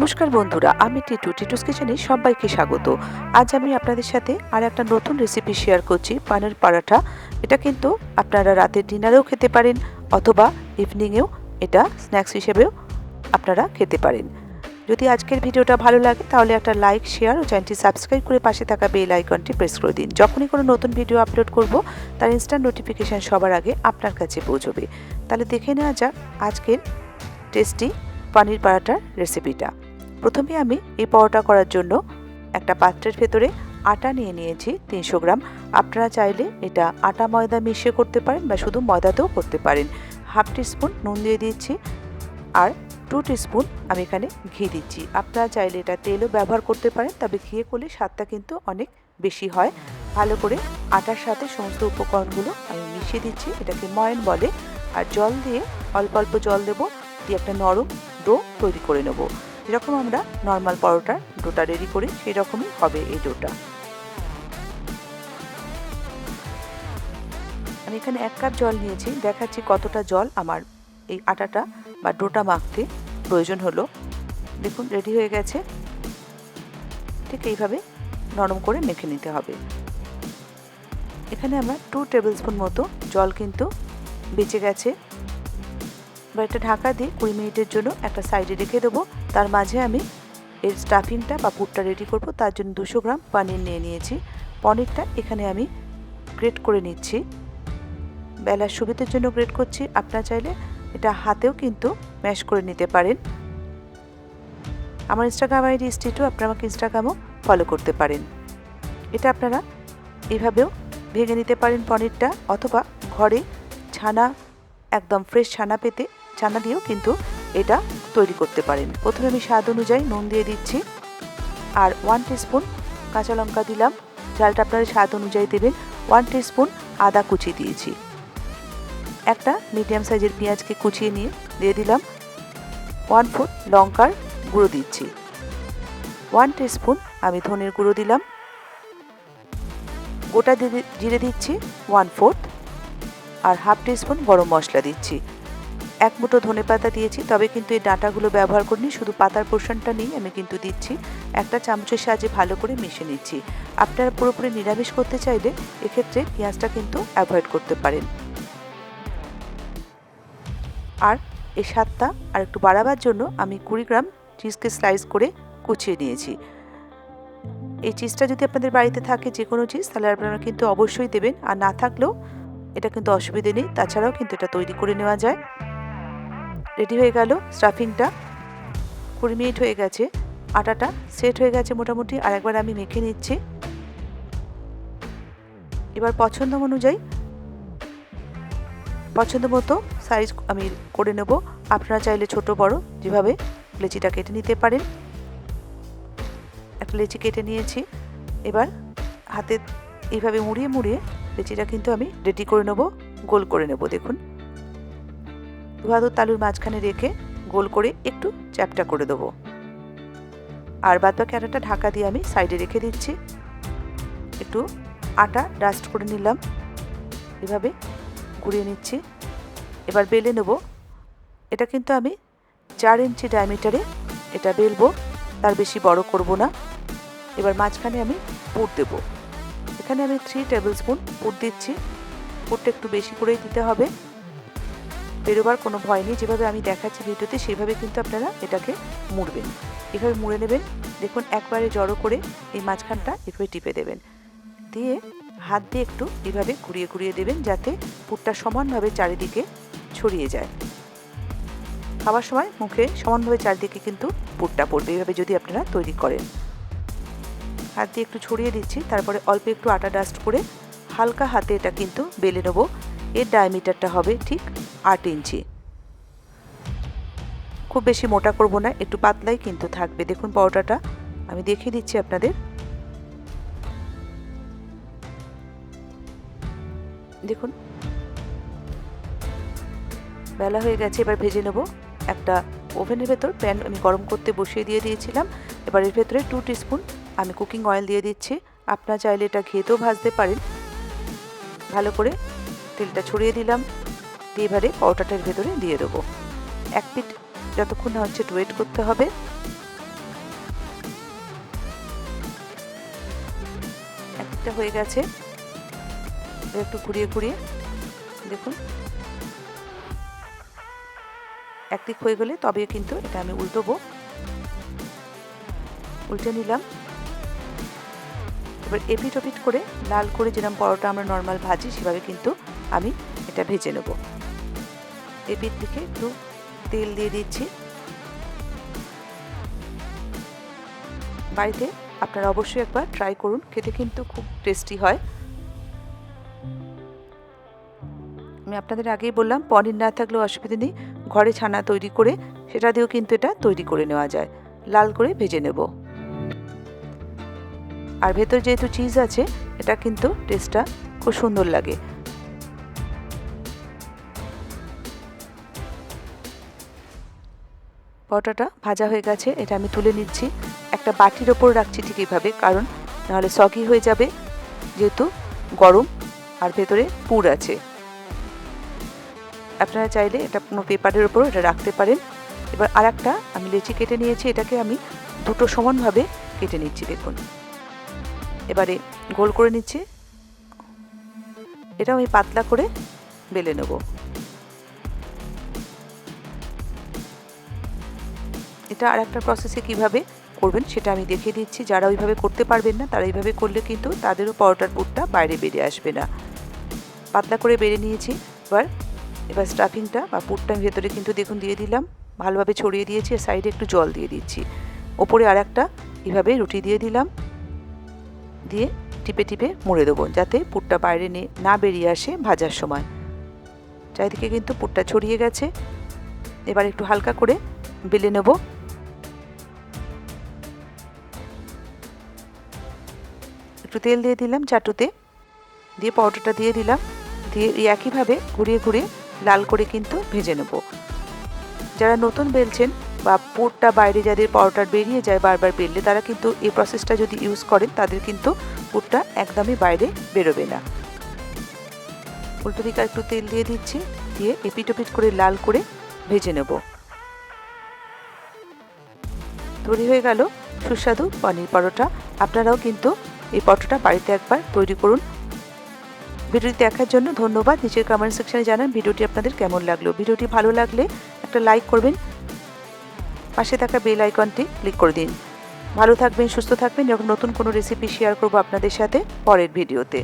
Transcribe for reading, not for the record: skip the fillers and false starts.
নমস্কার বন্ধুরা, আমি টিটুস কিচেনে সবাইকে স্বাগত। আজ আমি আপনাদের সাথে আর একটা নতুন রেসিপি শেয়ার করছি, পানির পরাঠা। এটা কিন্তু আপনারা রাতের ডিনারেও খেতে পারেন অথবা ইভিনিংয়েও এটা স্ন্যাক্স হিসেবেও আপনারা খেতে পারেন। যদি আজকের ভিডিওটা ভালো লাগে তাহলে একটা লাইক, শেয়ার ও চ্যানেলটি সাবস্ক্রাইব করে পাশে থাকা বেল আইকনটি প্রেস করে দিন। যখনই কোনো নতুন ভিডিও আপলোড করব তার ইনস্ট্যান্ট নোটিফিকেশান সবার আগে আপনার কাছে পৌঁছবে। তাহলে দেখে নেওয়া যাক আজকের টেস্টি পানির পরাঠার রেসিপিটা। প্রথমে আমি এই পরোটা করার জন্য একটা পাত্রের ভেতরে আটা নিয়ে নিয়েছি 300 গ্রাম। আপনারা চাইলে এটা আটা ময়দা মিশিয়ে করতে পারেন বা শুধু ময়দাতেও করতে পারেন। হাফ টিস্পুন নুন দিয়ে দিচ্ছি আর 2 টিস্পুন আমি এখানে ঘি দিচ্ছি। আপনারা চাইলে এটা তেলও ব্যবহার করতে পারেন, তবে ঘিয়ে করলে স্বাদটা কিন্তু অনেক বেশি হয়। ভালো করে আটার সাথে সমস্ত উপকরণগুলো আমি মিশিয়ে দিচ্ছি, এটাকে ময়ান বলে। আর জল দিয়ে অল্প অল্প জল দেবো, দিয়ে একটা নরম ডো তৈরি করে নেব। যেরকম আমরা নর্মাল পরোটার ডোটা রেডি করি সেই রকমই হবে এই ডোটা। আমি এখানে 1 কাপ জল নিয়েছি, দেখাচ্ছি কতটা জল আমার এই আটাটা বা ডোটা মাখতে প্রয়োজন হলো। দেখুন রেডি হয়ে গেছে। ঠিক এইভাবে নরম করে মেখে নিতে হবে। এখানে আমার 2 টেবিল স্পুন মতো জল কিন্তু বেঁচে গেছে। এবার এটা ঢাকা দিয়ে 20 মিনিটের জন্য একটা সাইডে রেখে দেবো। তার মাঝে আমি এর স্টাফিংটা বা পুরটা রেডি করব। তার জন্য 200 গ্রাম পনির নিয়ে নিয়েছি। পনিরটা এখানে আমি গ্রেট করে নিচ্ছি, বেলার সুবিধার জন্য গ্রেট করছি। আপনারা চাইলে এটা হাতেও কিন্তু ম্যাশ করে নিতে পারেন। আমার ইনস্টাগ্রাম আইডি স্টিটু, আপনারা আমাকে ইনস্টাগ্রামও ফলো করতে পারেন। এটা আপনারা এইভাবেও ভেঙে নিতে পারেন পনিরটা, অথবা ঘরে ছানা, একদম ফ্রেশ ছানা দিয়েও কিন্তু এটা তৈরি করতে পারেন। প্রথমে আমি স্বাদ অনুযায়ী নুন দিয়ে দিচ্ছি আর 1 টিস্পুন কাঁচা লঙ্কা দিলাম, ঝালটা আপনারা স্বাদ অনুযায়ী দেবেন। 1 টিস্পুন আদা কুচি দিয়েছি। একটা মিডিয়াম সাইজের পেঁয়াজকে কুচিয়ে নিয়ে দিয়ে দিলাম। 1/4 লঙ্কার গুঁড়ো দিচ্ছি। 1 টিস্পুন আমি ধনের গুঁড়ো দিলাম। গোটা জিরে দিচ্ছি 1/4 আর হাফ টিস্পুন গরম মশলা দিচ্ছি। 1 মুঠো ধনে পাতা দিয়েছি, তবে কিন্তু এই ডাঁটাগুলো ব্যবহার করিনি, শুধু পাতার পোর্শনটা নিয়ে আমি কিন্তু দিচ্ছি। একটা চামচের সাহায্যে ভালো করে মিশিয়ে নিচ্ছি। আপনারা পুরোপুরি নিরামিষ করতে চাইলে এক্ষেত্রে পেঁয়াজটা কিন্তু অ্যাভয়েড করতে পারেন। আর এই স্বাদটা আর একটু বাড়াবার জন্য আমি 20 গ্রাম চিজকে স্লাইস করে কুচিয়ে নিয়েছি। এই চিজটা যদি আপনাদের বাড়িতে থাকে, যে কোনো চিজ, তাহলে আপনারা কিন্তু অবশ্যই দেবেন। আর না থাকলেও এটা কিন্তু অসুবিধে নেই, তাছাড়াও কিন্তু এটা তৈরি করে নেওয়া যায়। রেডি হয়ে গেল স্টাফিংটা। 20 মিনিট হয়ে গেছে, আটাটা সেট হয়ে গেছে মোটামুটি। আর একবার আমি মেখে নিচ্ছি। এবার পছন্দ মতো সাইজ আমি করে নেব। আপনারা চাইলে ছোট বড় যেভাবে লেচিটা কেটে নিতে পারেন। একটা লেচি কেটে নিয়েছি। এবার হাতে এইভাবে মুড়িয়ে লেচিটা কিন্তু আমি রেডি করে নেব, গোল করে নেব। দেখুন, দুহাত তালুর মাঝখানে রেখে গোল করে একটু চ্যাপটা করে দেবো। আর বাদবাকি আটাটা ঢাকা দিয়ে আমি সাইডে রেখে দিচ্ছি। একটু আটা ডাস্ট করে নিলাম, এভাবে ঘুরিয়ে নিচ্ছি। এবার বেলে নেব। এটা কিন্তু আমি 4 ইঞ্চি ডায়ামিটারে এটা বেলবো, তার বেশি বড় করব না। এবার মাঝখানে আমি পুর দেব। এখানে আমি 3 টেবিল স্পুন পুর দিচ্ছি। পুরটা একটু বেশি করেই দিতে হবে, বেরোবার কোনো ভয় নেই। যেভাবে আমি দেখাচ্ছি ভিডিওতে সেভাবে কিন্তু আপনারা এটাকে মুড়বেন। এভাবে মুড়ে নেবেন। দেখুন একবারে জড়ো করে এই মাঝখানটা এভাবে টিপে দেবেন, দিয়ে হাত দিয়ে একটু এভাবে ঘুরিয়ে দেবেন, যাতে পুরটা সমানভাবে চারিদিকে ছড়িয়ে যায়। খাওয়ার সময় মুখে সমানভাবে চারিদিকে কিন্তু পুরটা পড়বে, এভাবে যদি আপনারা তৈরি করেন। হাত দিয়ে একটু ছড়িয়ে দিচ্ছি, তারপরে অল্প একটু আটা ডাস্ট করে হালকা হাতে এটা কিন্তু বেলে নেব। এর ডায়ামিটারটা হবে ঠিক 8 ইঞ্চি। খুব বেশি মোটা করব না, একটু পাতলাই কিন্তু থাকবে। দেখুন পরোটাটা আমি দেখিয়ে দিচ্ছি আপনাদের। দেখুন বেলা হয়ে গেছে, এবার ভেজে নেব। একটা ওভেনের ভেতর প্যান আমি গরম করতে বসিয়ে দিয়েছিলাম। এবার এর ভেতরে 2 টিস্পুন আমি কুকিং অয়েল দিয়ে দিচ্ছি। আপনারা চাইলে এটা ঘিয়েতেও ভাজতে পারেন। ভালো করে তেলটা ছড়িয়ে দিলাম, দিয়ে এবারে পরোটাটার ভেতরে দিয়ে দেবো। এক পিঠ যতক্ষণ না হচ্ছে একটু ওয়েট করতে হবে। একদিকটা হয়ে গেছে, একটু ঘুরিয়ে ঘুরিয়ে দেখুন, একদিক হয়ে গেলে তবে কিন্তু এটা আমি উল্টোবো। উল্টে নিলাম। এবার এপিট ওপিট করে লাল করে যেরকম পরোটা আমরা নর্মাল ভাজি সেভাবে কিন্তু আমি এটা ভেজে নেব। এপিট দিকে একটু তেল দিয়ে দিচ্ছি। বাড়িতে আপনারা অবশ্যই একবার ট্রাই করুন, খেতে কিন্তু খুব টেস্টি হয়। আমি আপনাদের আগেই বললাম পনির না থাকলেও অসুবিধা নেই, ঘরে ছানা তৈরি করে সেটা দিয়েও কিন্তু এটা তৈরি করে নেওয়া যায়। লাল করে ভেজে নেব। আর ভেতর যেহেতু চিজ আছে এটা কিন্তু টেস্টটা খুব সুন্দর লাগে। পরোটাটা ভাজা হয়ে গেছে, এটা আমি তুলে নিচ্ছি। একটা বাটির ওপর রাখছি ঠিক এইভাবে, কারণ নাহলে সগি হয়ে যাবে, যেহেতু গরম আর ভেতরে পুর আছে। আপনারা চাইলে এটা কোনো পেপারের ওপর এটা রাখতে পারেন। এবার আর একটা আমি লেচি কেটে নিয়েছি, এটাকে আমি দুটো সমানভাবে কেটে নিচ্ছি। দেখুন, এবারে গোল করে নিচ্ছি। এটা আমি পাতলা করে বেলে নেব। এটা আর একটা প্রসেসে কিভাবে করবেন সেটা আমি দেখিয়ে দিচ্ছি। যারা ওইভাবে করতে পারবেন না তারা এইভাবে করলে কিন্তু তাদেরও পরোটার পুরটা বাইরে বেরিয়ে আসবে না। পাতলা করে বেড়ে নিয়েছি। এবার স্টাফিংটা বা পুরটা আমি ভেতরে কিন্তু দেখুন দিয়ে দিলাম, ভালোভাবে ছড়িয়ে দিয়েছি। আর সাইডে একটু জল দিয়ে দিচ্ছি। ওপরে আর একটা এভাবে রুটি দিয়ে দিলাম, দিয়ে টিপে টিপে মুড়ে দেবো যাতে পুরটা বাইরে না বেরিয়ে আসে ভাজার সময়। চারিদিকে কিন্তু পুরটা ছড়িয়ে গেছে। এবার একটু হালকা করে বেলে নেব। একটু তেল দিয়ে দিলাম চাটুতে, দিয়ে পরোটাটা দিয়ে দিলাম, দিয়ে একইভাবে ঘুরিয়ে ঘুরিয়ে লাল করে কিন্তু ভেজে নেব। যারা নতুন বেলছেন বা পুরটা বাইরে যাদের পরোটার বেরিয়ে যায় বারবার বেললে, তারা কিন্তু এই প্রসেসটা যদি ইউজ করেন তাদের কিন্তু পুরটা একদমই বাইরে বেরোবে না। উল্টো দিকে একটু তেল দিয়ে দিচ্ছি, দিয়ে এপিট ওপিট করে লাল করে ভেজে নেব। তৈরি হয়ে গেল সুস্বাদু পনির পরোটা। আপনারাও কিন্তু এই পরোটাটা বাড়িতে একবার তৈরি করুন। ভিডিওটি দেখার জন্য ধন্যবাদ। নিচের কমেন্ট সেকশনে জানান ভিডিওটি আপনাদের কেমন লাগলো। ভিডিওটি ভালো লাগলে একটা লাইক করবেন, পাশে থাকা বেল আইকনটি ক্লিক করে দিন। ভালো থাকবেন, সুস্থ থাকবেন। যখন নতুন কোনো রেসিপি শেয়ার করব আপনাদের সাথে পরের ভিডিওতে।